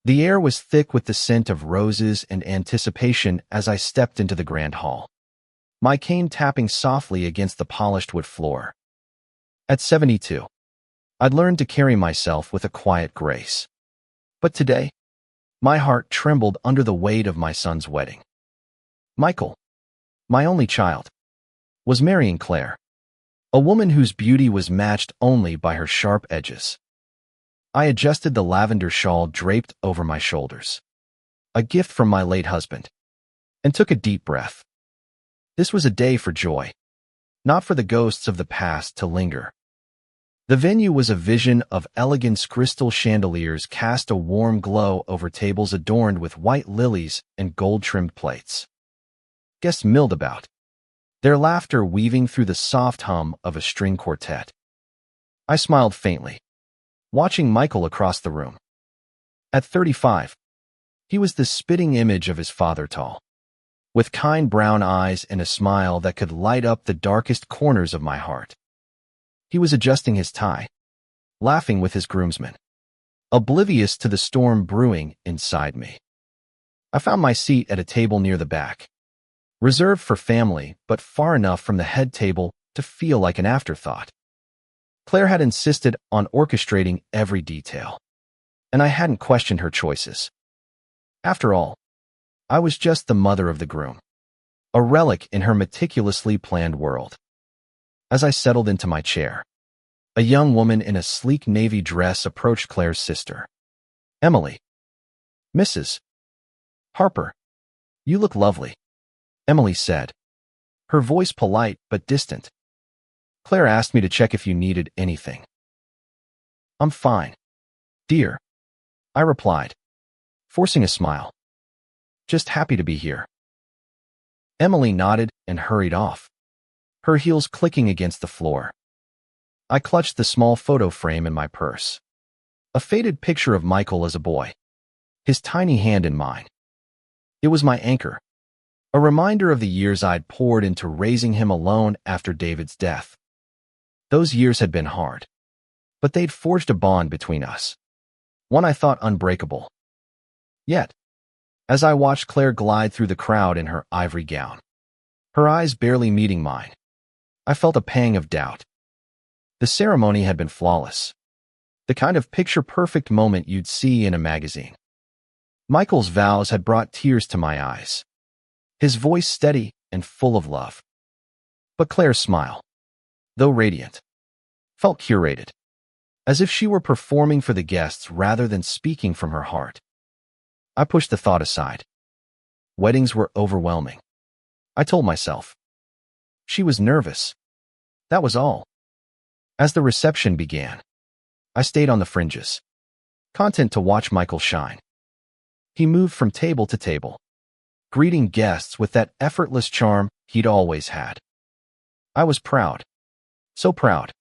The air was thick with the scent of roses and anticipation as I stepped into the grand hall, my cane tapping softly against the polished wood floor. At 72, I'd learned to carry myself with a quiet grace. But today, my heart trembled under the weight of my son's wedding. Michael, my only child, was marrying Claire, a woman whose beauty was matched only by her sharp edges. I adjusted the lavender shawl draped over my shoulders, a gift from my late husband, and took a deep breath. This was a day for joy, not for the ghosts of the past to linger. The venue was a vision of elegant crystal chandeliers cast a warm glow over tables adorned with white lilies and gold-trimmed plates. Guests milled about, their laughter weaving through the soft hum of a string quartet. I smiled faintly, watching Michael across the room. At 35, he was the spitting image of his father, tall, with kind brown eyes and a smile that could light up the darkest corners of my heart. He was adjusting his tie, laughing with his groomsmen, oblivious to the storm brewing inside me. I found my seat at a table near the back, reserved for family but far enough from the head table to feel like an afterthought. Claire had insisted on orchestrating every detail, and I hadn't questioned her choices. After all, I was just the mother of the groom, a relic in her meticulously planned world. As I settled into my chair, a young woman in a sleek navy dress approached Claire's sister. "Emily." "Mrs. Harper, you look lovely," Emily said, her voice polite but distant. "Claire asked me to check if you needed anything." "I'm fine, dear," I replied, forcing a smile. "Just happy to be here." Emily nodded and hurried off, her heels clicking against the floor. I clutched the small photo frame in my purse, a faded picture of Michael as a boy, his tiny hand in mine. It was my anchor, a reminder of the years I'd poured into raising him alone after David's death. Those years had been hard, but they'd forged a bond between us, one I thought unbreakable. Yet, as I watched Claire glide through the crowd in her ivory gown, her eyes barely meeting mine, I felt a pang of doubt. The ceremony had been flawless, the kind of picture-perfect moment you'd see in a magazine. Michael's vows had brought tears to my eyes, his voice steady and full of love. But Claire's smile, though radiant, felt curated, as if she were performing for the guests rather than speaking from her heart. I pushed the thought aside. Weddings were overwhelming, I told myself. She was nervous. That was all. As the reception began, I stayed on the fringes, content to watch Michael shine. He moved from table to table, greeting guests with that effortless charm he'd always had. I was proud, so proud,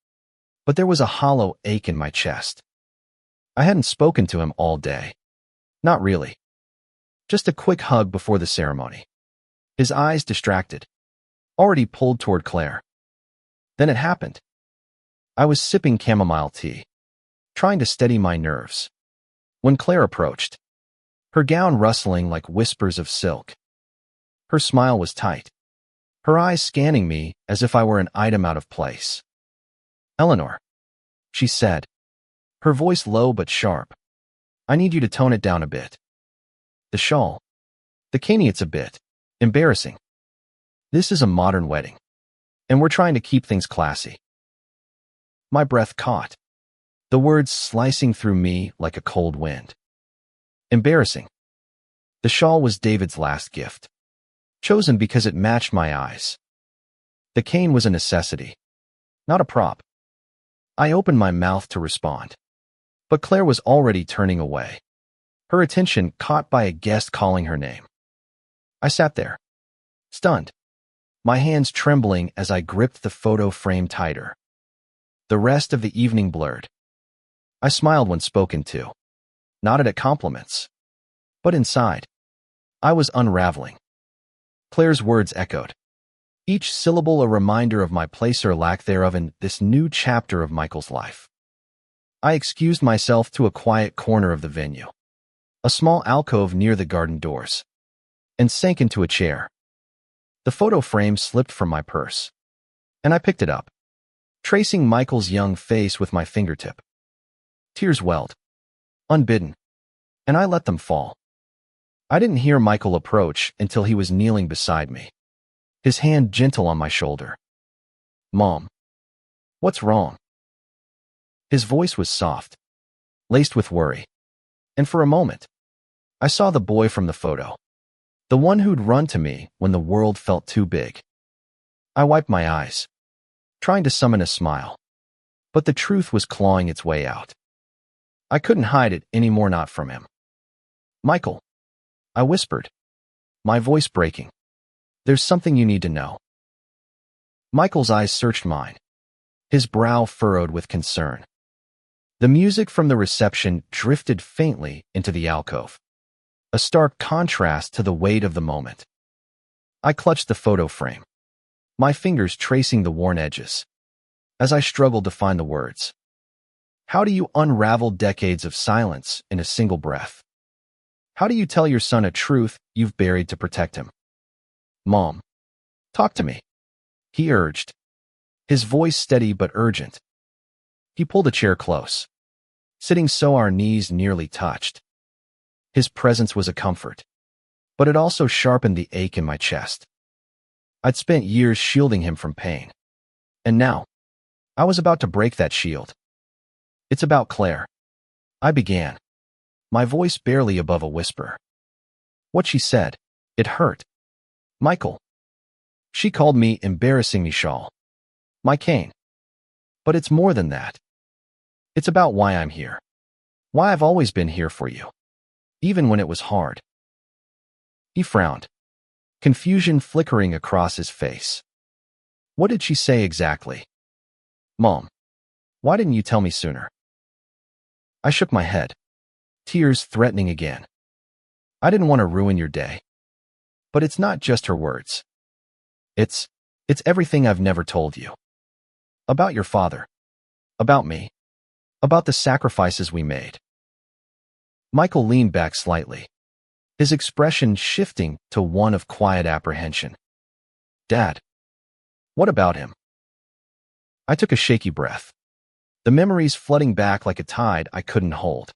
but there was a hollow ache in my chest. I hadn't spoken to him all day. Not really. Just a quick hug before the ceremony. His eyes distracted, already pulled toward Claire. Then it happened. I was sipping chamomile tea, trying to steady my nerves, when Claire approached, her gown rustling like whispers of silk. Her smile was tight, her eyes scanning me as if I were an item out of place. "Eleanor," she said, her voice low but sharp, "I need you to tone it down a bit. The shawl, the cane, it's a bit embarrassing. This is a modern wedding, and we're trying to keep things classy." My breath caught, the words slicing through me like a cold wind. Embarrassing. The shawl was David's last gift, chosen because it matched my eyes. The cane was a necessity, not a prop. I opened my mouth to respond, but Claire was already turning away, her attention caught by a guest calling her name. I sat there, stunned, my hands trembling as I gripped the photo frame tighter. The rest of the evening blurred. I smiled when spoken to, nodded at compliments. But inside, I was unraveling. Claire's words echoed, each syllable a reminder of my place or lack thereof in this new chapter of Michael's life. I excused myself to a quiet corner of the venue, a small alcove near the garden doors, and sank into a chair. The photo frame slipped from my purse, and I picked it up, tracing Michael's young face with my fingertip. Tears welled, unbidden, and I let them fall. I didn't hear Michael approach until he was kneeling beside me, his hand gentle on my shoulder. "Mom, what's wrong?" His voice was soft, laced with worry, and for a moment, I saw the boy from the photo, the one who'd run to me when the world felt too big. I wiped my eyes, trying to summon a smile, but the truth was clawing its way out. I couldn't hide it anymore, not from him. "Michael," I whispered, my voice breaking. "There's something you need to know." Michael's eyes searched mine, his brow furrowed with concern. The music from the reception drifted faintly into the alcove, a stark contrast to the weight of the moment. I clutched the photo frame, my fingers tracing the worn edges, as I struggled to find the words. How do you unravel decades of silence in a single breath? How do you tell your son a truth you've buried to protect him? "Mom, talk to me," he urged, his voice steady but urgent. He pulled a chair close, sitting so our knees nearly touched. His presence was a comfort, but it also sharpened the ache in my chest. I'd spent years shielding him from pain, and now I was about to break that shield. "It's about Claire," I began, my voice barely above a whisper. What she said, it hurt. "Michael." She called me embarrassing Michal, my cane. But it's more than that. It's about why I'm here. Why I've always been here for you, even when it was hard. He frowned, confusion flickering across his face. What did she say exactly? "Mom, why didn't you tell me sooner?" I shook my head, tears threatening again. "I didn't want to ruin your day." But it's not just her words. It's everything I've never told you. About your father. About me. About the sacrifices we made. Michael leaned back slightly, his expression shifting to one of quiet apprehension. "Dad, what about him?" I took a shaky breath, the memories flooding back like a tide I couldn't hold.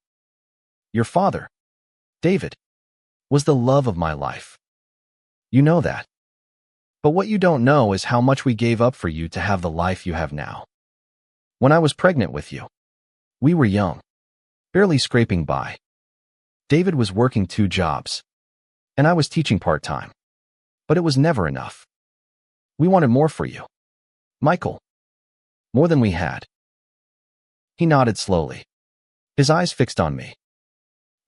"Your father, David, was the love of my life. You know that. But what you don't know is how much we gave up for you to have the life you have now. When I was pregnant with you, we were young, barely scraping by. David was working 2 jobs, and I was teaching part-time. But it was never enough. We wanted more for you, Michael. More than we had." He nodded slowly, his eyes fixed on me.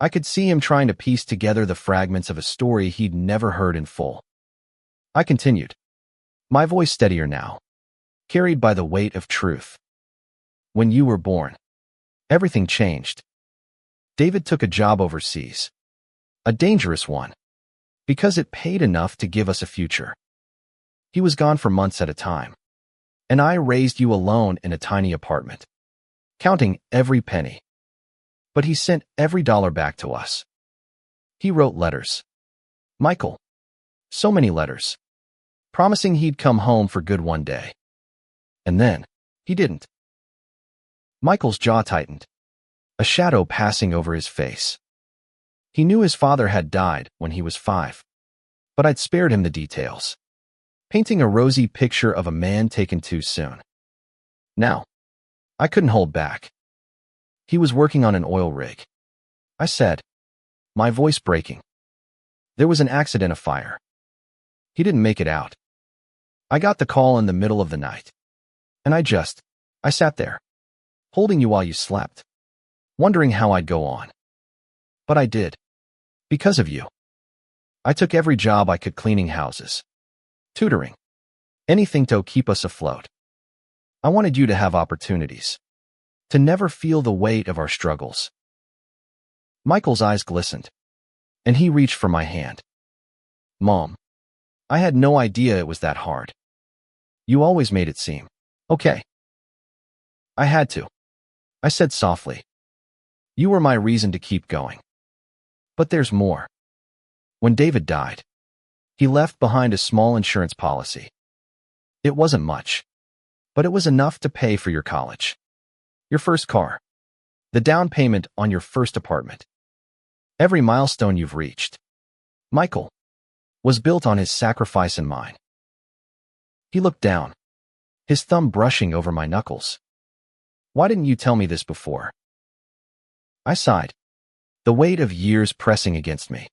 I could see him trying to piece together the fragments of a story he'd never heard in full. I continued, my voice steadier now, carried by the weight of truth. "When you were born, everything changed. David took a job overseas, a dangerous one, because it paid enough to give us a future. He was gone for months at a time, and I raised you alone in a tiny apartment, counting every penny. But he sent every dollar back to us. He wrote letters. Michael, so many letters, promising he'd come home for good one day. And then, he didn't." Michael's jaw tightened, a shadow passing over his face. He knew his father had died when he was 5, but I'd spared him the details, painting a rosy picture of a man taken too soon. Now, I couldn't hold back. "He was working on an oil rig," I said, my voice breaking. "There was an accident, a fire. He didn't make it out. I got the call in the middle of the night, and I sat there, holding you while you slept, wondering how I'd go on. But I did, because of you. I took every job I could, cleaning houses, tutoring, anything to keep us afloat. I wanted you to have opportunities, to never feel the weight of our struggles." Michael's eyes glistened, and he reached for my hand. "Mom, I had no idea it was that hard. You always made it seem okay." "I had to," I said softly. "You were my reason to keep going." But there's more. When David died, he left behind a small insurance policy. It wasn't much, but it was enough to pay for your college, your first car, the down payment on your first apartment. Every milestone you've reached, Michael, was built on his sacrifice and mine. He looked down, his thumb brushing over my knuckles. Why didn't you tell me this before? I sighed, the weight of years pressing against me.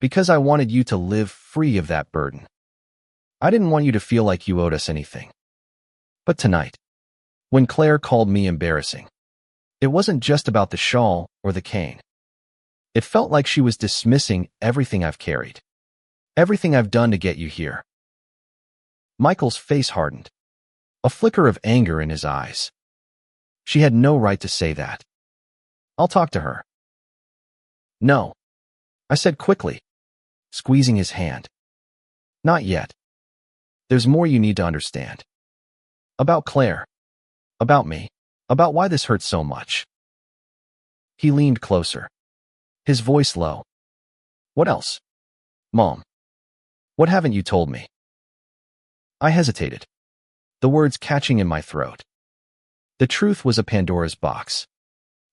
Because I wanted you to live free of that burden. I didn't want you to feel like you owed us anything. But tonight, when Claire called me embarrassing, it wasn't just about the shawl or the cane. It felt like she was dismissing everything I've carried, everything I've done to get you here. Michael's face hardened, a flicker of anger in his eyes. She had no right to say that. I'll talk to her. No, I said quickly, squeezing his hand. Not yet. There's more you need to understand. About Claire. About me. About why this hurts so much. He leaned closer, his voice low. What else? Mom. What haven't you told me? I hesitated, the words catching in my throat. The truth was a Pandora's box,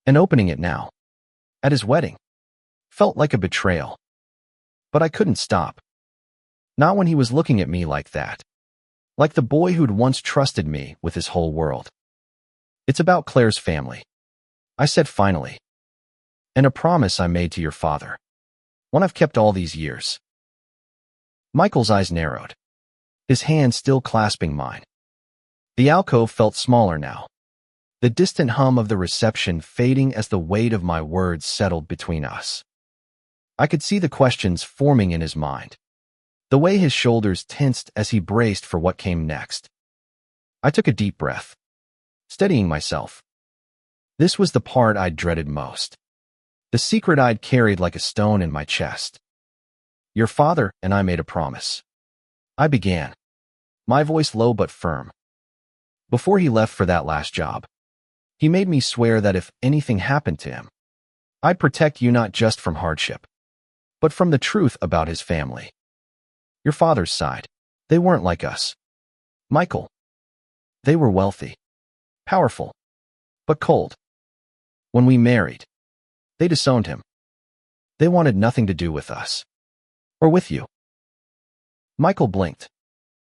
and opening it now, at his wedding, felt like a betrayal. But I couldn't stop. Not when he was looking at me like that. Like the boy who'd once trusted me with his whole world. It's about Claire's family, I said finally. And a promise I made to your father. One I've kept all these years. Michael's eyes narrowed, his hand still clasping mine. The alcove felt smaller now, the distant hum of the reception fading as the weight of my words settled between us. I could see the questions forming in his mind, the way his shoulders tensed as he braced for what came next. I took a deep breath, steadying myself. This was the part I'd dreaded most, the secret I'd carried like a stone in my chest. Your father and I made a promise. I began, my voice low but firm. Before he left for that last job, he made me swear that if anything happened to him, I'd protect you not just from hardship, but from the truth about his family. Your father's side, they weren't like us. Michael. They were wealthy, powerful, but cold. When we married, they disowned him. They wanted nothing to do with us. Or with you. Michael blinked,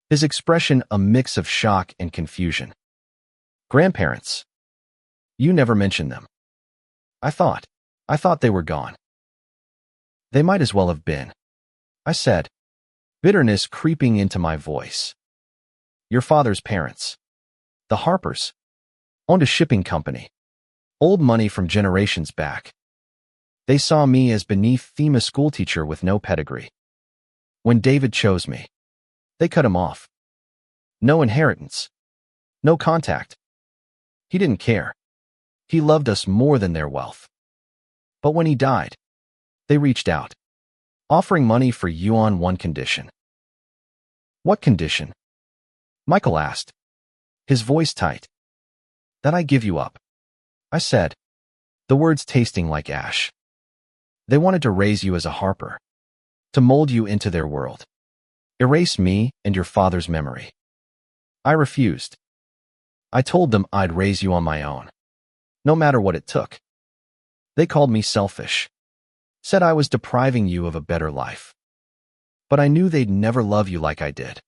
his expression a mix of shock and confusion. Grandparents. You never mentioned them. I thought they were gone. They might as well have been, I said, bitterness creeping into my voice. Your father's parents, the Harpers, owned a shipping company, old money from generations back. They saw me as beneath them, a schoolteacher with no pedigree. When David chose me, they cut him off. No inheritance, no contact. He didn't care. He loved us more than their wealth. But when he died, they reached out, offering money for you on one condition. What condition? Michael asked, his voice tight. That I give you up, I said, the words tasting like ash. They wanted to raise you as a Harper, to mold you into their world, erase me and your father's memory. I refused. I told them I'd raise you on my own, no matter what it took. They called me selfish, said I was depriving you of a better life. But I knew they'd never love you like I did.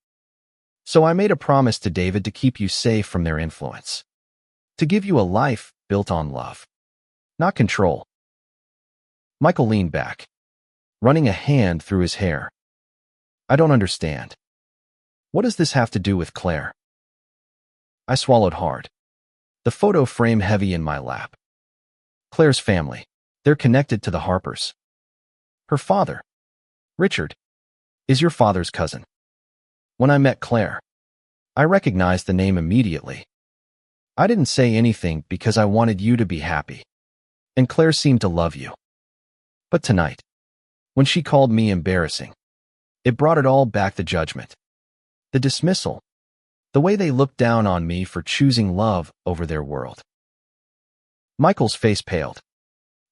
So I made a promise to David to keep you safe from their influence, to give you a life built on love, not control. Michael leaned back, running a hand through his hair. I don't understand. What does this have to do with Claire? I swallowed hard, the photo frame heavy in my lap. Claire's family, they're connected to the Harpers. Her father, Richard, is your father's cousin. When I met Claire, I recognized the name immediately. I didn't say anything because I wanted you to be happy, and Claire seemed to love you. But tonight, when she called me embarrassing, it brought it all back: the judgment, the dismissal, the way they looked down on me for choosing love over their world. Michael's face paled,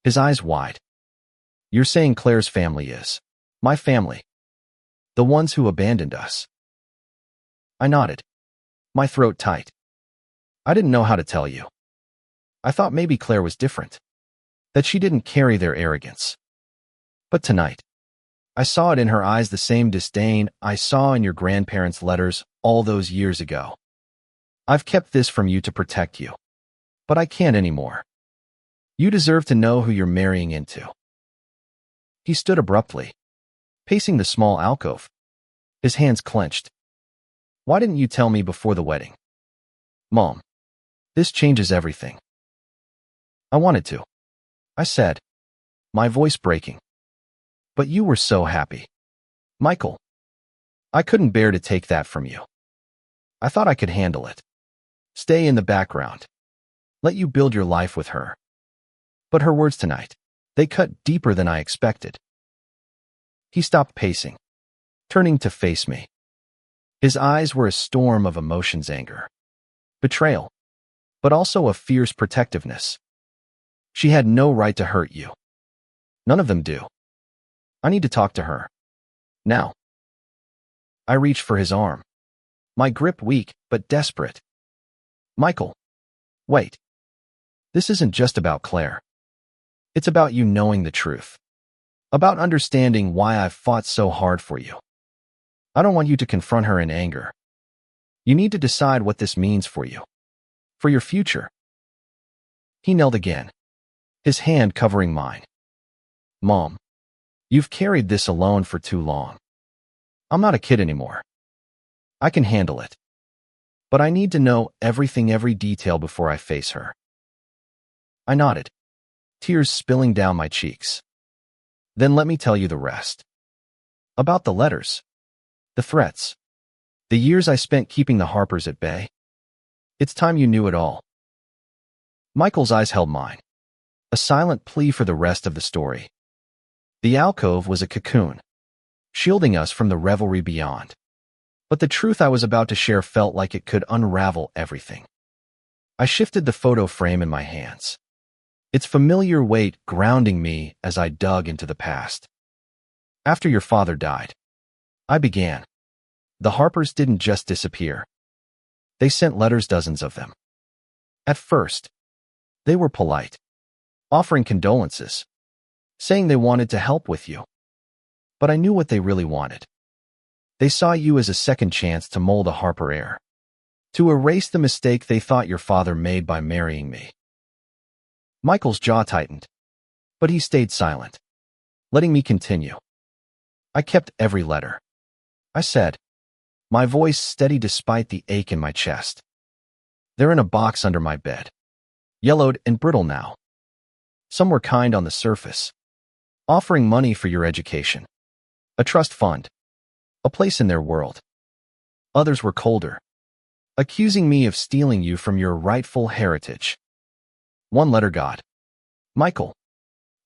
his eyes wide. You're saying Claire's family is my family, the ones who abandoned us. I nodded, my throat tight. I didn't know how to tell you. I thought maybe Claire was different, that she didn't carry their arrogance. But tonight, I saw it in her eyes, the same disdain I saw in your grandparents' letters all those years ago. I've kept this from you to protect you, but I can't anymore. You deserve to know who you're marrying into. He stood abruptly, pacing the small alcove, his hands clenched. Why didn't you tell me before the wedding? Mom, this changes everything. I wanted to, I said, my voice breaking. But you were so happy. Michael, I couldn't bear to take that from you. I thought I could handle it. Stay in the background. Let you build your life with her. But her words tonight, they cut deeper than I expected. He stopped pacing, turning to face me. His eyes were a storm of emotions, anger, betrayal, but also a fierce protectiveness. She had no right to hurt you. None of them do. I need to talk to her. Now. I reached for his arm, my grip weak but desperate. Michael, wait. This isn't just about Claire. It's about you knowing the truth. About understanding why I've fought so hard for you. I don't want you to confront her in anger. You need to decide what this means for you. For your future. He knelt again, his hand covering mine. Mom, you've carried this alone for too long. I'm not a kid anymore. I can handle it. But I need to know everything, every detail before I face her. I nodded, tears spilling down my cheeks. Then let me tell you the rest. About the letters, the threats, the years I spent keeping the Harpers at bay. It's time you knew it all. Michael's eyes held mine, a silent plea for the rest of the story. The alcove was a cocoon, shielding us from the revelry beyond. But the truth I was about to share felt like it could unravel everything. I shifted the photo frame in my hands, its familiar weight grounding me as I dug into the past. After your father died, I began. The Harpers didn't just disappear. They sent letters, dozens of them. At first, they were polite, offering condolences, saying they wanted to help with you. But I knew what they really wanted. They saw you as a second chance to mold a Harper heir, to erase the mistake they thought your father made by marrying me. Michael's jaw tightened, but he stayed silent, letting me continue. I kept every letter. I said, my voice steady despite the ache in my chest. They're in a box under my bed, yellowed and brittle now. Some were kind on the surface, offering money for your education, a trust fund, a place in their world. Others were colder, accusing me of stealing you from your rightful heritage. One letter got, Michael,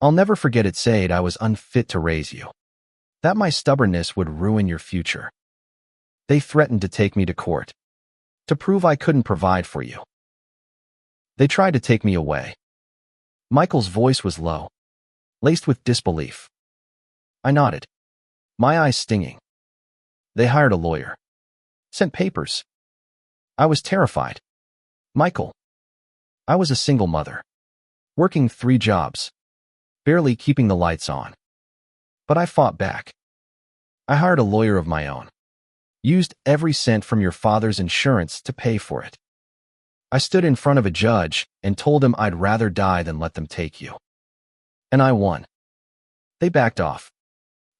I'll never forget it said I was unfit to raise you, that my stubbornness would ruin your future. They threatened to take me to court, to prove I couldn't provide for you. They tried to take me away. Michael's voice was low, laced with disbelief. I nodded, my eyes stinging. They hired a lawyer, sent papers. I was terrified. Michael, I was a single mother, working 3 jobs, barely keeping the lights on. But I fought back. I hired a lawyer of my own, used every cent from your father's insurance to pay for it. I stood in front of a judge and told him I'd rather die than let them take you. And I won. They backed off,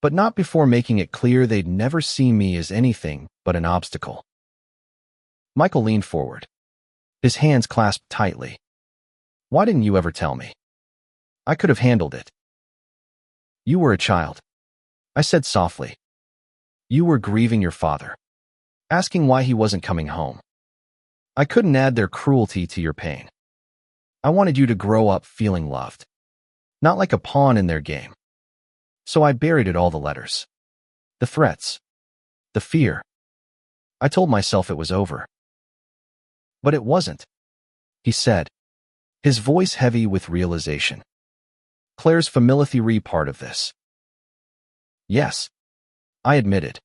but not before making it clear they'd never see me as anything but an obstacle. Michael leaned forward, his hands clasped tightly. Why didn't you ever tell me? I could have handled it. You were a child, I said softly. You were grieving your father, asking why he wasn't coming home. I couldn't add their cruelty to your pain. I wanted you to grow up feeling loved, not like a pawn in their game. So I buried it all, the letters, the threats, the fear. I told myself it was over. But it wasn't, he said, his voice heavy with realization. Claire's familiarity part of this. Yes, I admitted.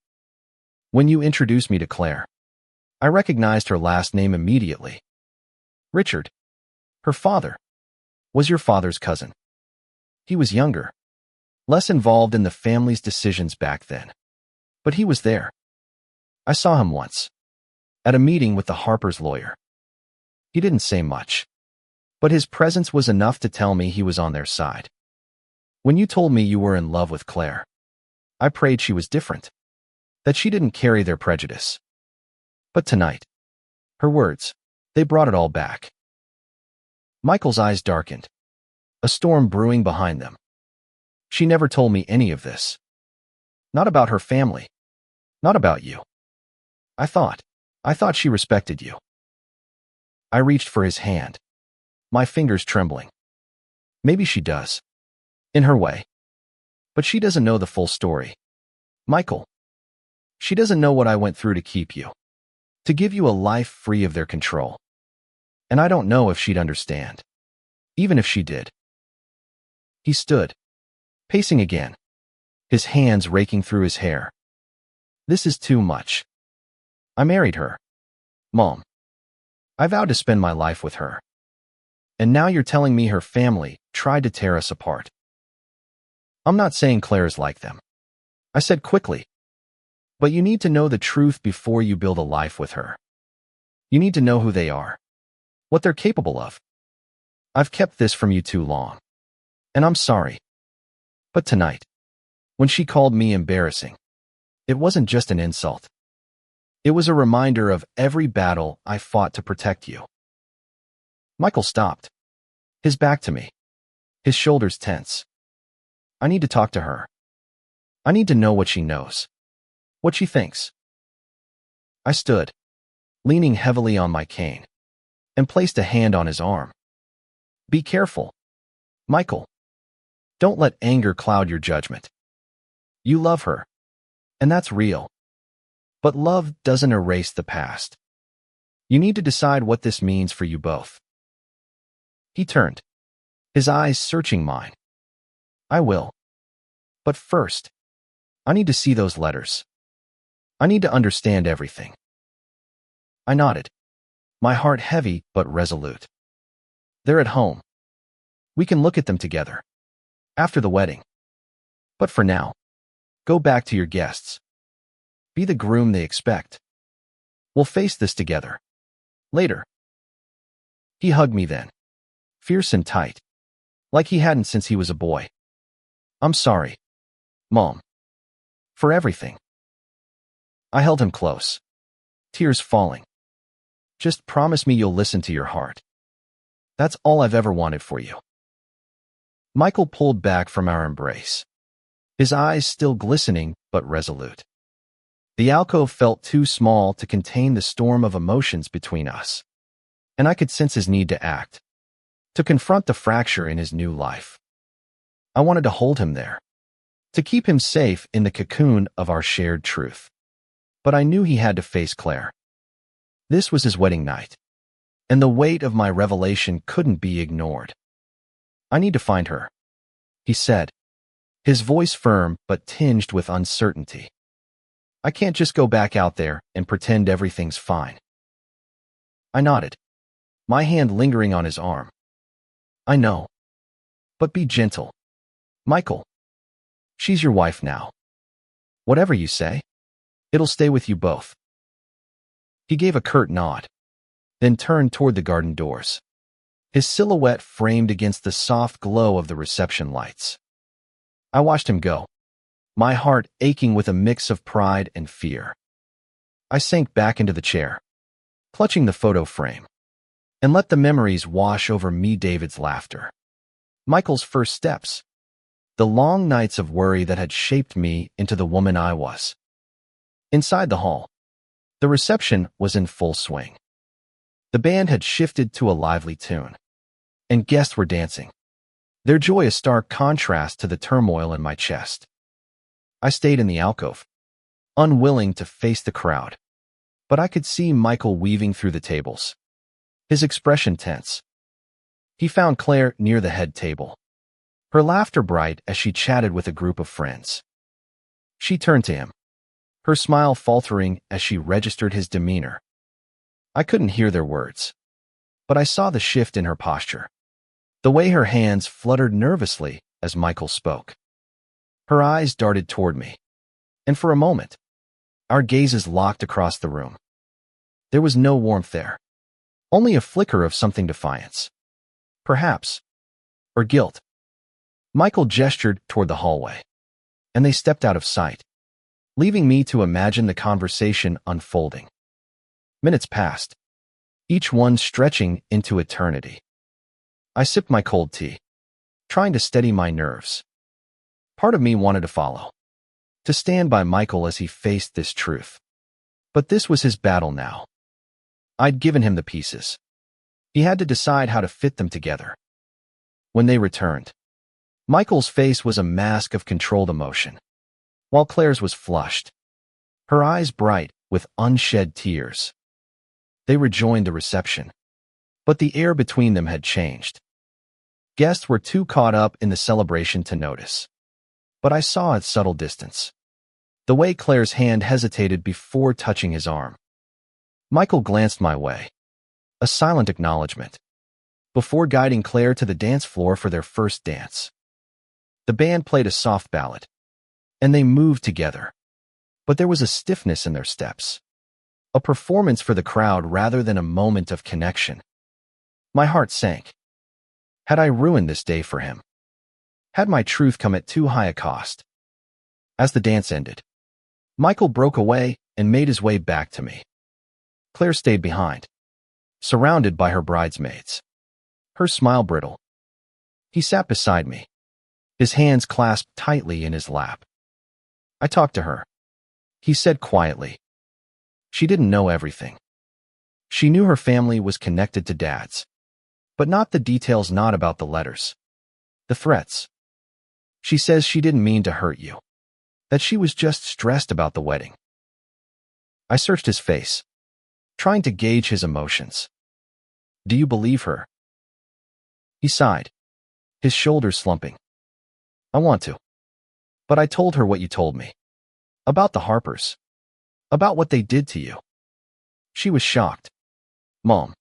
When you introduced me to Claire, I recognized her last name immediately. Richard. Her father. Was your father's cousin. He was younger, less involved in the family's decisions back then. But he was there. I saw him once, at a meeting with the Harper's lawyer. He didn't say much, but his presence was enough to tell me he was on their side. When you told me you were in love with Claire, I prayed she was different, that she didn't carry their prejudice. But tonight, her words, they brought it all back. Michael's eyes darkened, a storm brewing behind them. She never told me any of this. Not about her family. Not about you. I thought she respected you. I reached for his hand, my fingers trembling. Maybe she does, in her way. But she doesn't know the full story. Michael. She doesn't know what I went through to keep you, to give you a life free of their control. And I don't know if she'd understand, even if she did. He stood, pacing again, his hands raking through his hair. This is too much. I married her, Mom. I vowed to spend my life with her. And now you're telling me her family tried to tear us apart. I'm not saying Claire is like them, I said quickly. But you need to know the truth before you build a life with her. You need to know who they are, what they're capable of. I've kept this from you too long, and I'm sorry. But tonight, when she called me embarrassing, it wasn't just an insult. It was a reminder of every battle I fought to protect you. Michael stopped, his back to me, his shoulders tense. I need to talk to her. I need to know what she knows, what she thinks. I stood, leaning heavily on my cane, and placed a hand on his arm. Be careful, Michael. Don't let anger cloud your judgment. You love her, and that's real. But love doesn't erase the past. You need to decide what this means for you both. He turned, his eyes searching mine. I will. But first, I need to see those letters. I need to understand everything. I nodded, my heart heavy but resolute. They're at home. We can look at them together, after the wedding. But for now, go back to your guests. Be the groom they expect. We'll face this together. Later. He hugged me then, fierce and tight, like he hadn't since he was a boy. I'm sorry, Mom, for everything. I held him close, tears falling. Just promise me you'll listen to your heart. That's all I've ever wanted for you. Michael pulled back from our embrace, his eyes still glistening but resolute. The alcove felt too small to contain the storm of emotions between us, and I could sense his need to act, to confront the fracture in his new life. I wanted to hold him there, to keep him safe in the cocoon of our shared truth. But I knew he had to face Claire. This was his wedding night, and the weight of my revelation couldn't be ignored. I need to find her, he said, his voice firm but tinged with uncertainty. I can't just go back out there and pretend everything's fine. I nodded, my hand lingering on his arm. I know. But be gentle, Michael. She's your wife now. Whatever you say, it'll stay with you both. He gave a curt nod, then turned toward the garden doors, his silhouette framed against the soft glow of the reception lights. I watched him go, my heart aching with a mix of pride and fear. I sank back into the chair, clutching the photo frame, and let the memories wash over me. David's laughter, Michael's first steps, the long nights of worry that had shaped me into the woman I was. Inside the hall, the reception was in full swing. The band had shifted to a lively tune, and guests were dancing, their joy a stark contrast to the turmoil in my chest. I stayed in the alcove, unwilling to face the crowd, but I could see Michael weaving through the tables, his expression tense. He found Claire near the head table, her laughter bright as she chatted with a group of friends. She turned to him, her smile faltering as she registered his demeanor. I couldn't hear their words, but I saw the shift in her posture, the way her hands fluttered nervously as Michael spoke. Her eyes darted toward me, and for a moment, our gazes locked across the room. There was no warmth there, only a flicker of something defiance, perhaps, or guilt. Michael gestured toward the hallway, and they stepped out of sight, leaving me to imagine the conversation unfolding. Minutes passed, each one stretching into eternity. I sipped my cold tea, trying to steady my nerves. Part of me wanted to follow, to stand by Michael as he faced this truth. But this was his battle now. I'd given him the pieces. He had to decide how to fit them together. When they returned, Michael's face was a mask of controlled emotion, while Claire's was flushed, her eyes bright with unshed tears. They rejoined the reception, but the air between them had changed. Guests were too caught up in the celebration to notice, but I saw its subtle distance. The way Claire's hand hesitated before touching his arm. Michael glanced my way, a silent acknowledgement, before guiding Claire to the dance floor for their first dance. The band played a soft ballad, and they moved together, but there was a stiffness in their steps, a performance for the crowd rather than a moment of connection. My heart sank. Had I ruined this day for him? Had my truth come at too high a cost? As the dance ended, Michael broke away and made his way back to me. Claire stayed behind, surrounded by her bridesmaids, her smile brittle. He sat beside me, his hands clasped tightly in his lap. I talked to her. He said quietly. She didn't know everything. She knew her family was connected to Dad's, but not the details, not about the letters, the threats. She says she didn't mean to hurt you, that she was just stressed about the wedding. I searched his face, trying to gauge his emotions. Do you believe her? He sighed, his shoulders slumping. I want to. But I told her what you told me. About the Harpers. About what they did to you. She was shocked. Mom.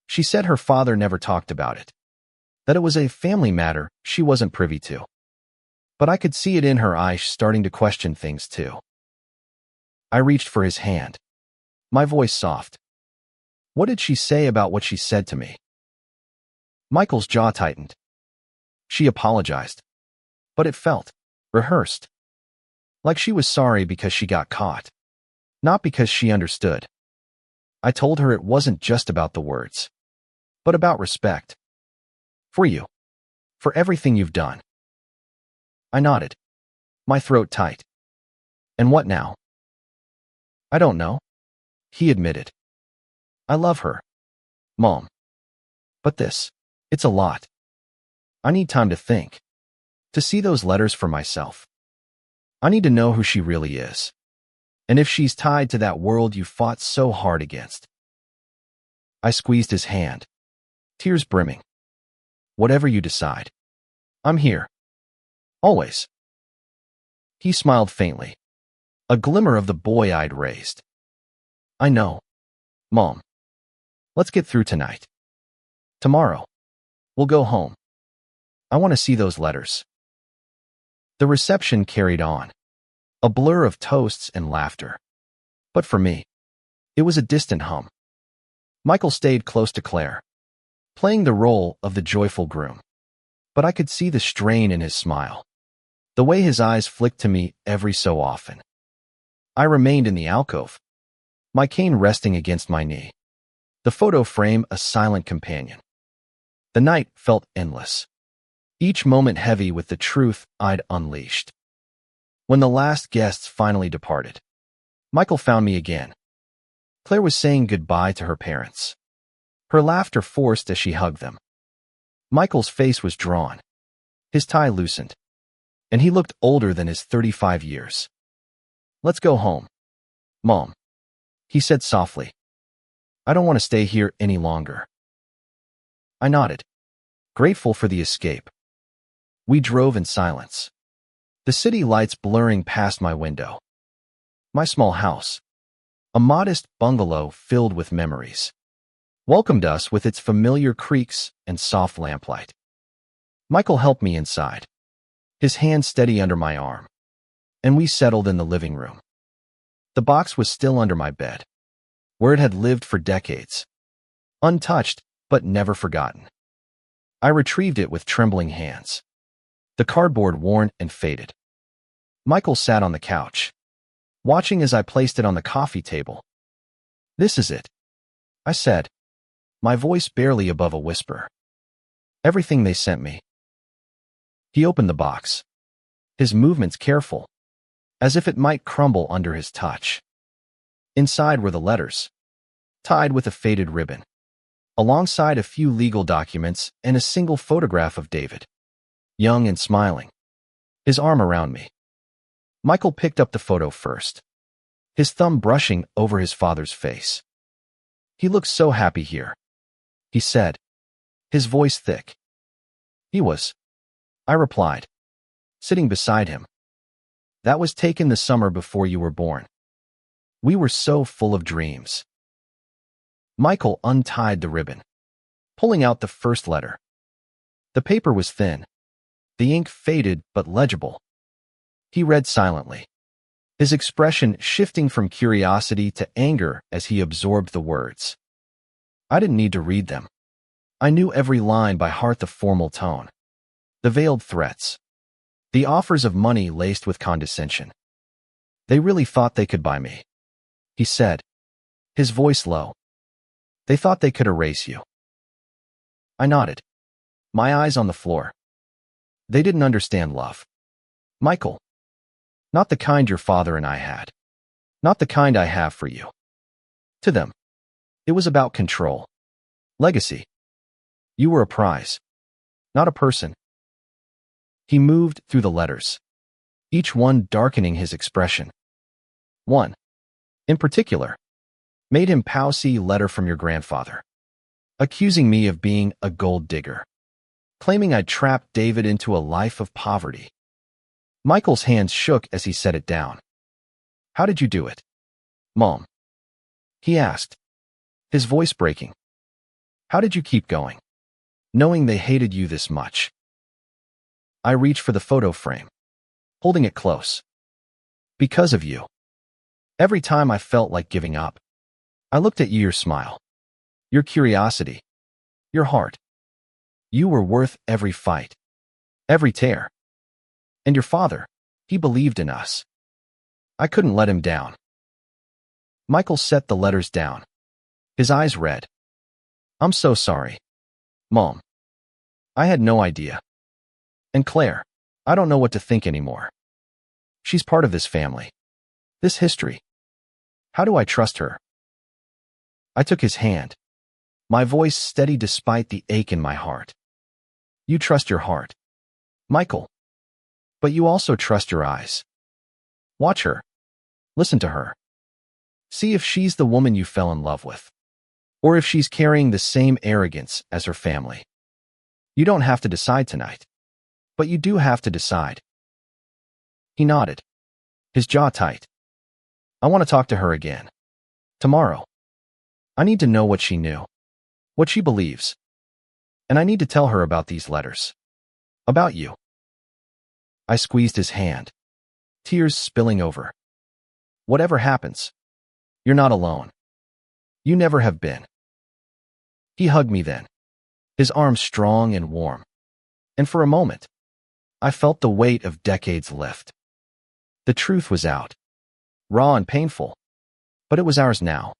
She said her father never talked about it. That it was a family matter she wasn't privy to. But I could see it in her eyes starting to question things too. I reached for his hand, my voice soft. What did she say about what she said to me? Michael's jaw tightened. She apologized, but it felt rehearsed. Like she was sorry because she got caught, not because she understood. I told her it wasn't just about the words, but about respect. For you. For everything you've done. I nodded, my throat tight. And what now? I don't know, he admitted. I love her, Mom. But it's a lot. I need time to think, to see those letters for myself. I need to know who she really is, and if she's tied to that world you fought so hard against. I squeezed his hand, tears brimming. Whatever you decide, I'm here. Always. He smiled faintly, a glimmer of the boy I'd raised. I know, Mom. Let's get through tonight. Tomorrow, we'll go home. I want to see those letters. The reception carried on, a blur of toasts and laughter. But for me, it was a distant hum. Michael stayed close to Claire, playing the role of the joyful groom. But I could see the strain in his smile, the way his eyes flicked to me every so often. I remained in the alcove, my cane resting against my knee, the photo frame a silent companion. The night felt endless, each moment heavy with the truth I'd unleashed. When the last guests finally departed, Michael found me again. Claire was saying goodbye to her parents, her laughter forced as she hugged them. Michael's face was drawn, his tie loosened, and he looked older than his 35 years. Let's go home, Mom, he said softly. I don't want to stay here any longer. I nodded, grateful for the escape. We drove in silence, the city lights blurring past my window. My small house, a modest bungalow filled with memories, welcomed us with its familiar creaks and soft lamplight. Michael helped me inside, his hand steady under my arm, and we settled in the living room. The box was still under my bed, where it had lived for decades, untouched but never forgotten. I retrieved it with trembling hands, the cardboard worn and faded. Michael sat on the couch, watching as I placed it on the coffee table. "This is it," I said, my voice barely above a whisper. "Everything they sent me." He opened the box, his movements careful, as if it might crumble under his touch. Inside were the letters, tied with a faded ribbon, alongside a few legal documents and a single photograph of David, young and smiling, his arm around me. Michael picked up the photo first, his thumb brushing over his father's face. "He looks so happy here," he said, his voice thick. "He was," I replied, sitting beside him. "That was taken the summer before you were born. We were so full of dreams." Michael untied the ribbon, pulling out the first letter. The paper was thin, the ink faded but legible. He read silently, his expression shifting from curiosity to anger as he absorbed the words. I didn't need to read them. I knew every line by heart, the formal tone, the veiled threats, the offers of money laced with condescension. "They really thought they could buy me," he said, his voice low. "They thought they could erase you." I nodded, my eyes on the floor. "They didn't understand love, Michael. Not the kind your father and I had. Not the kind I have for you. To them, it was about control, legacy. You were a prize, not a person." He moved through the letters, each one darkening his expression. One, in particular, made him pout. "Letter from your grandfather, accusing me of being a gold digger, claiming I'd trapped David into a life of poverty." Michael's hands shook as he set it down. "How did you do it, Mom?" he asked, his voice breaking. "How did you keep going, knowing they hated you this much?" I reached for the photo frame, holding it close. "Because of you. Every time I felt like giving up, I looked at you, your smile, your curiosity, your heart. You were worth every fight, every tear. And your father, he believed in us. I couldn't let him down." Michael set the letters down, his eyes red. "I'm so sorry, Mom. I had no idea. And Claire, I don't know what to think anymore. She's part of this family, this history. How do I trust her?" I took his hand, my voice steady despite the ache in my heart. "You trust your heart, Michael. But you also trust your eyes. Watch her. Listen to her. See if she's the woman you fell in love with, or if she's carrying the same arrogance as her family. You don't have to decide tonight, but you do have to decide." He nodded, his jaw tight. "I want to talk to her again. Tomorrow. I need to know what she knew, what she believes. And I need to tell her about these letters. About you." I squeezed his hand, tears spilling over. "Whatever happens, you're not alone. You never have been." He hugged me then, his arms strong and warm. And for a moment, I felt the weight of decades lift. The truth was out, raw and painful, but it was ours now,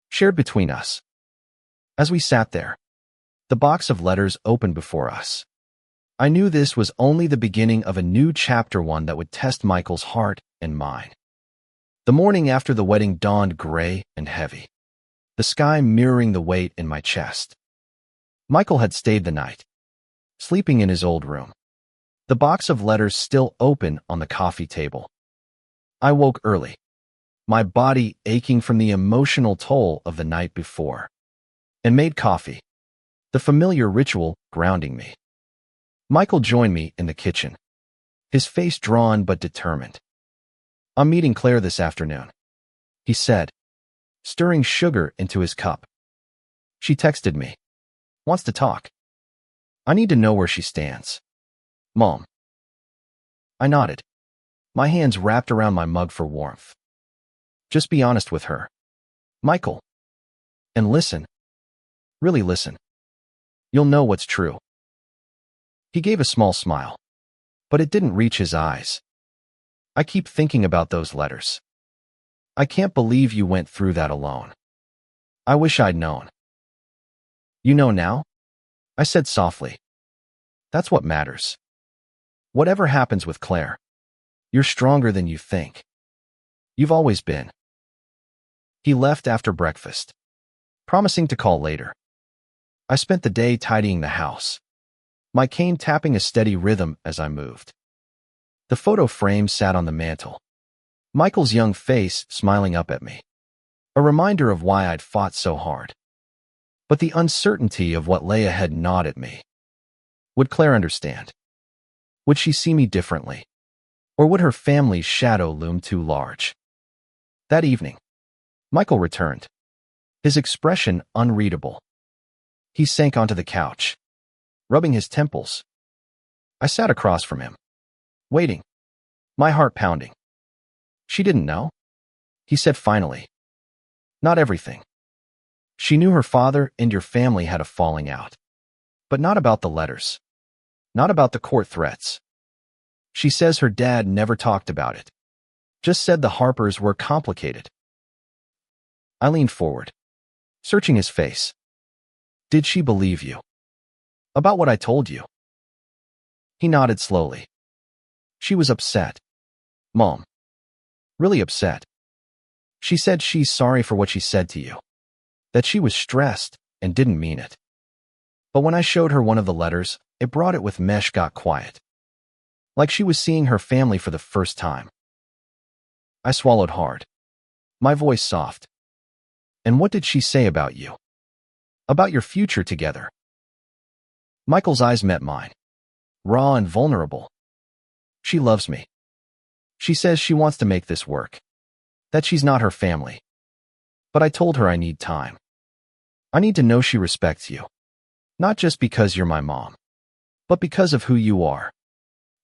shared between us. As we sat there, the box of letters opened before us. I knew this was only the beginning of a new chapter, one that would test Michael's heart and mine. The morning after the wedding dawned gray and heavy, the sky mirroring the weight in my chest. Michael had stayed the night, sleeping in his old room, the box of letters still open on the coffee table. I woke early, my body aching from the emotional toll of the night before, and made coffee, the familiar ritual grounding me. Michael joined me in the kitchen, his face drawn but determined. "I'm meeting Claire this afternoon," he said, stirring sugar into his cup. "She texted me. Wants to talk. I need to know where she stands." "Mom." I nodded, my hands wrapped around my mug for warmth. "Just be honest with her, Michael. And listen. Really listen. You'll know what's true." He gave a small smile, but it didn't reach his eyes. "I keep thinking about those letters. I can't believe you went through that alone. I wish I'd known." "You know now?" I said softly. "That's what matters. Whatever happens with Claire, you're stronger than you think. You've always been." He left after breakfast, promising to call later. I spent the day tidying the house, my cane tapping a steady rhythm as I moved. The photo frame sat on the mantel, Michael's young face smiling up at me, a reminder of why I'd fought so hard. But the uncertainty of what lay ahead gnawed at me. Would Claire understand? Would she see me differently? Or would her family's shadow loom too large? That evening, Michael returned, his expression unreadable. He sank onto the couch, rubbing his temples. I sat across from him, waiting, my heart pounding. "She didn't know?" he said finally. "Not everything. She knew her father and your family had a falling out, but not about the letters, not about the court threats. She says her dad never talked about it, just said the Harpers were complicated." I leaned forward, searching his face. "Did she believe you? About what I told you?" He nodded slowly. "She was upset, Mom. Really upset. She said she's sorry for what she said to you, that she was stressed and didn't mean it. But when I showed her one of the letters, it brought it with Mesh got quiet, like she was seeing her family for the first time." I swallowed hard, my voice soft. "And what did she say about you? About your future together?" Michael's eyes met mine, raw and vulnerable. "She loves me. She says she wants to make this work, that she's not her family. But I told her I need time. I need to know she respects you, not just because you're my mom, but because of who you are,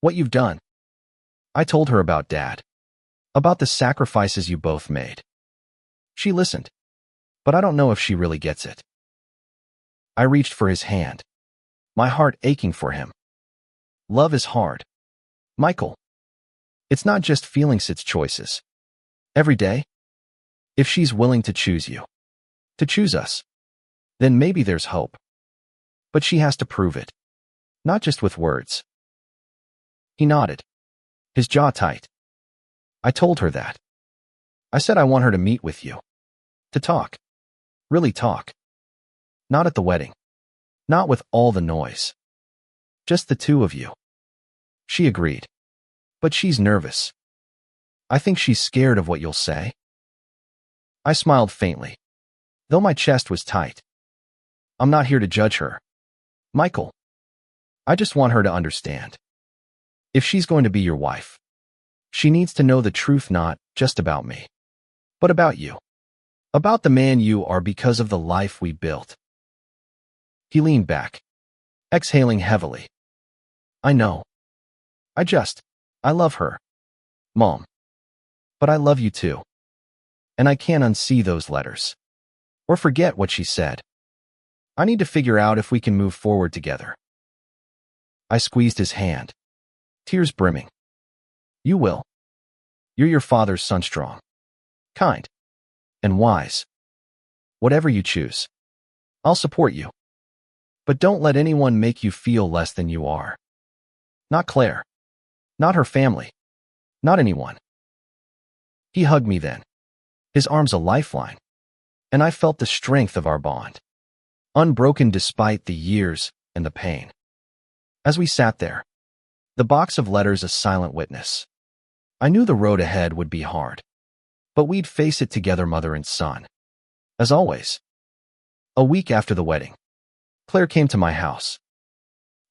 what you've done." I told her about Dad, about the sacrifices you both made. She listened, but I don't know if she really gets it. I reached for his hand, my heart aching for him. "Love is hard, Michael. It's not just feelings, it's choices. Every day. If she's willing to choose you, to choose us, then maybe there's hope. But she has to prove it, not just with words." He nodded, his jaw tight. "I told her that. I said I want her to meet with you, to talk, really talk. Not at the wedding, not with all the noise. Just the two of you." She agreed, but she's nervous. "I think she's scared of what you'll say." I smiled faintly, though my chest was tight. "I'm not here to judge her, Michael. I just want her to understand. If she's going to be your wife, she needs to know the truth, not just about me, but about you, about the man you are because of the life we built." He leaned back, exhaling heavily. "I know. I love her, Mom. But I love you too. And I can't unsee those letters, or forget what she said. I need to figure out if we can move forward together." I squeezed his hand, tears brimming. "You will. You're your father's son, strong, kind, and wise. Whatever you choose, I'll support you. But don't let anyone make you feel less than you are. Not Claire. Not her family. Not anyone." He hugged me then, his arms a lifeline, and I felt the strength of our bond, unbroken despite the years and the pain. As we sat there, the box of letters a silent witness, I knew the road ahead would be hard, but we'd face it together, mother and son. As always. A week after the wedding, Claire came to my house.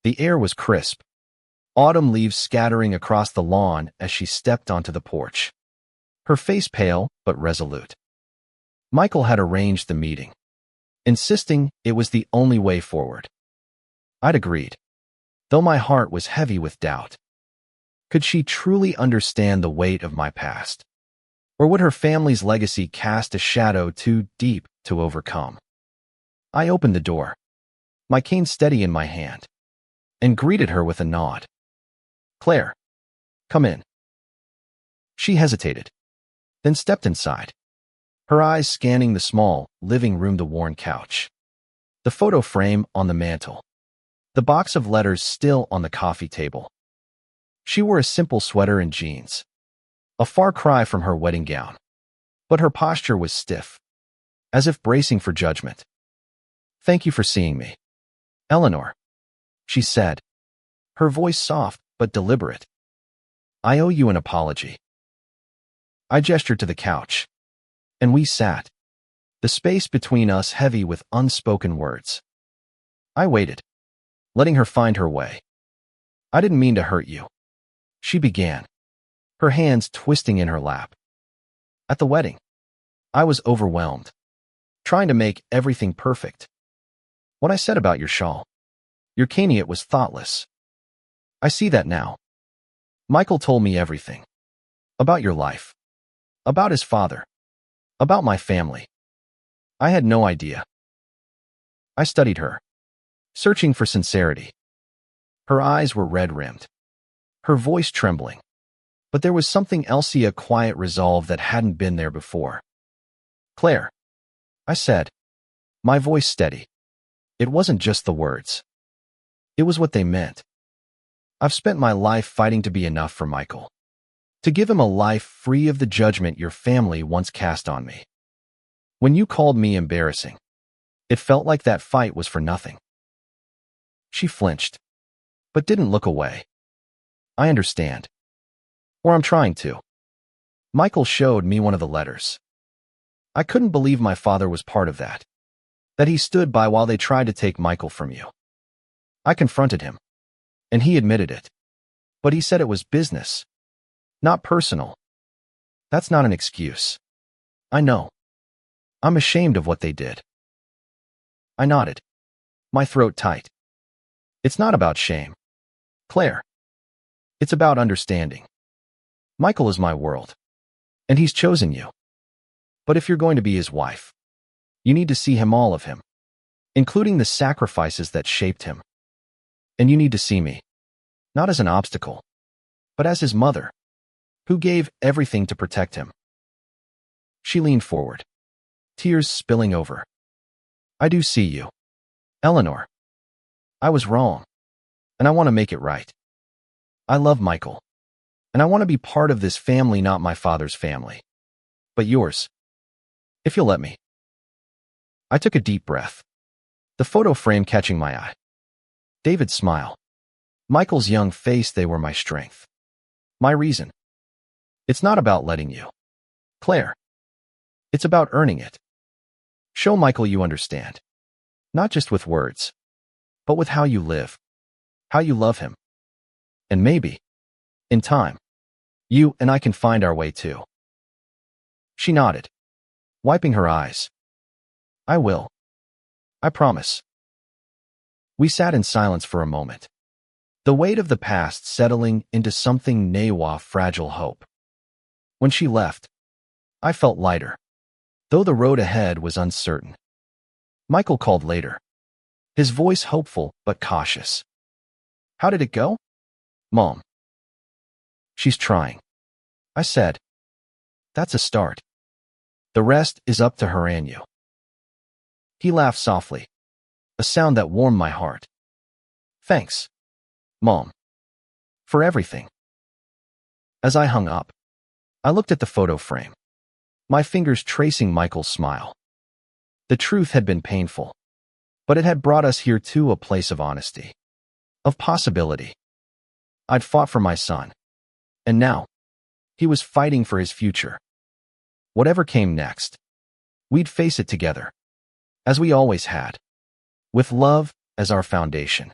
The air was crisp, autumn leaves scattering across the lawn as she stepped onto the porch. Her face pale but resolute. Michael had arranged the meeting, insisting it was the only way forward. I'd agreed, though my heart was heavy with doubt. Could she truly understand the weight of my past? Or would her family's legacy cast a shadow too deep to overcome? I opened the door, my cane steady in my hand, and greeted her with a nod. "Claire, come in." She hesitated, then stepped inside, her eyes scanning the small living room, the worn couch, the photo frame on the mantel, the box of letters still on the coffee table. She wore a simple sweater and jeans, a far cry from her wedding gown, but her posture was stiff, as if bracing for judgment. "Thank you for seeing me, Eleanor," she said, her voice soft but deliberate. "I owe you an apology." I gestured to the couch, and we sat, the space between us heavy with unspoken words. I waited, letting her find her way. "I didn't mean to hurt you," she began, her hands twisting in her lap. "At the wedding, I was overwhelmed, trying to make everything perfect. What I said about your shawl, your cane, it was thoughtless. I see that now. Michael told me everything. About your life. About his father. About my family. I had no idea." I studied her, searching for sincerity. Her eyes were red-rimmed, her voice trembling. But there was something else, a quiet resolve that hadn't been there before. "Claire," I said, my voice steady. It wasn't just the words. It was what they meant. "I've spent my life fighting to be enough for Michael, to give him a life free of the judgment your family once cast on me. When you called me embarrassing, it felt like that fight was for nothing." She flinched, but didn't look away. "I understand. Or I'm trying to." Michael showed me one of the letters. I couldn't believe my father was part of that he stood by while they tried to take Michael from you. I confronted him, and he admitted it. But he said it was business, not personal. That's not an excuse. I know. I'm ashamed of what they did. I nodded, my throat tight. "It's not about shame, Claire. It's about understanding. Michael is my world, and he's chosen you. But if you're going to be his wife, you need to see him, all of him, including the sacrifices that shaped him. And you need to see me, not as an obstacle, but as his mother, who gave everything to protect him." She leaned forward, tears spilling over. "I do see you, Eleanor. I was wrong, and I want to make it right. I love Michael, and I want to be part of this family, not my father's family, but yours, if you'll let me." I took a deep breath, the photo frame catching my eye. David's smile, Michael's young face, they were my strength, my reason. "It's not about letting you, Claire. It's about earning it. Show Michael you understand, not just with words, but with how you live, how you love him. And maybe, in time, you and I can find our way too." She nodded, wiping her eyes. "I will. I promise." We sat in silence for a moment, the weight of the past settling into something nawa, fragile hope. When she left, I felt lighter, though the road ahead was uncertain. Michael called later, his voice hopeful but cautious. "How did it go, Mom?" "She's trying," I said. "That's a start. The rest is up to her and you." He laughed softly, a sound that warmed my heart. "Thanks, Mom, for everything." As I hung up, I looked at the photo frame, my fingers tracing Michael's smile. The truth had been painful, but it had brought us here to a place of honesty, of possibility. I'd fought for my son, and now he was fighting for his future. Whatever came next, we'd face it together, as we always had, with love as our foundation.